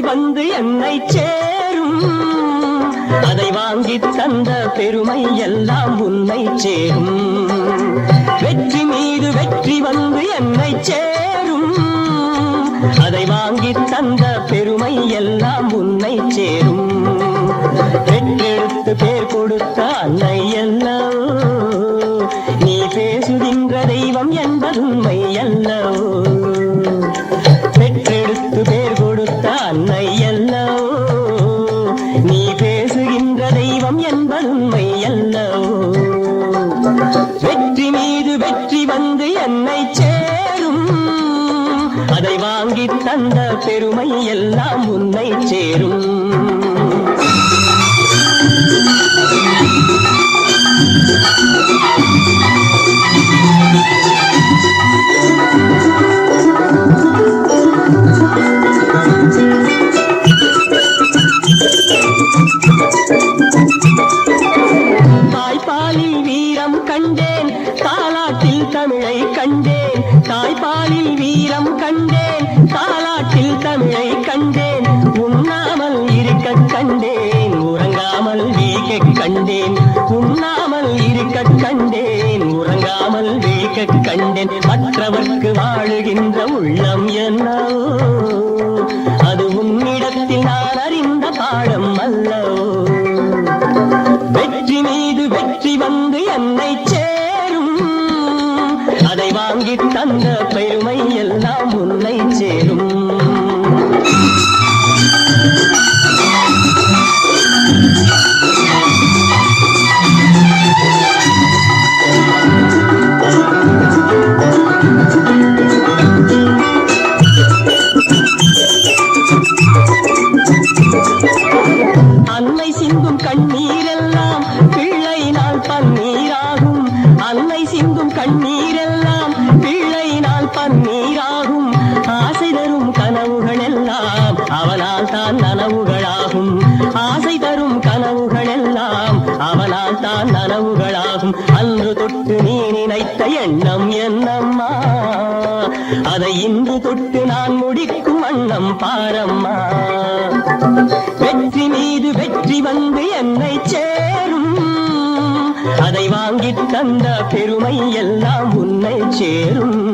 வந்து என்னை சேரும். அதை வாங்கி தந்த பெருமை எல்லாம் உன்னை சேரும். வெற்றி மீது வெற்றி வந்து என்னை சேரும். அதை வாங்கி தந்த பெருமை எல்லாம் உன்னை சேரும். பெற்றெடுத்து பேர் கொடுத்த அன்னை எல்லாம் நீ பேசுகின்ற தெய்வம் என்பது உண்மை அல்லவோ. பெற்றெடுத்து பேர் கொடுத்த அன்னை எல்லாம் நீ பேசுகின்ற தெய்வம் என்பது உண்மை அல்லவோ. வெற்றி மீது வெற்றி வந்து என்னை சேரும். அதை வாங்கி தந்த பெருமை எல்லாம் உன்னை சேரும். தாய்ப்பாலில் வீரம் கண்டேன், தாலாட்டில் தமிழை கண்டேன். தாய்ப்பாலில் வீரம் கண்டேன், தாலாட்டில் தமிழை கண்டேன். உண்ணாமல் இருக்க கண்டேன், உறங்காமல் வீக்க கண்டேன். உண்ணாமல் இருக்க கண்டேன், உறங்காமல் வீக்க கண்டேன். மற்றவர்க்கு வாழுகின்ற உள்ளம் என்னவோ, அது உன்னிடத்தில் நான் அறிந்த பாடம் அல்லவோ. வெற்றி மீது வெற்றி வந்து என்னை சேரும். அதை வாங்கி தந்த பெருமை எல்லாம் உன்னை சேரும். அன்னை சிந்தும் கண்ணீரெல்லாம் பிள்ளையினால் பன்னீராகும். அன்னை சிந்தும் கண்ணீரெல்லாம் பிள்ளையினால் பன்னீராகும். ஆசை தரும் கனவுகள் எல்லாம் அவனால் தான் நனவுகளாகும். ஆசை தரும் கனவுகள் எல்லாம் அவனால் தான் நனவுகளாகும். அன்று தொட்டு நீ நினைத்த எண்ணம் என்னம்மா, அதை இன்று தொட்டு நான் முடிக்கும் வண்ணம் பாரம்மா. வெற்றி மீது வெற்றி வந்து என்னை சேரும். அதை வாங்கி தந்த பெருமை எல்லாம் உன்னை சேரும்.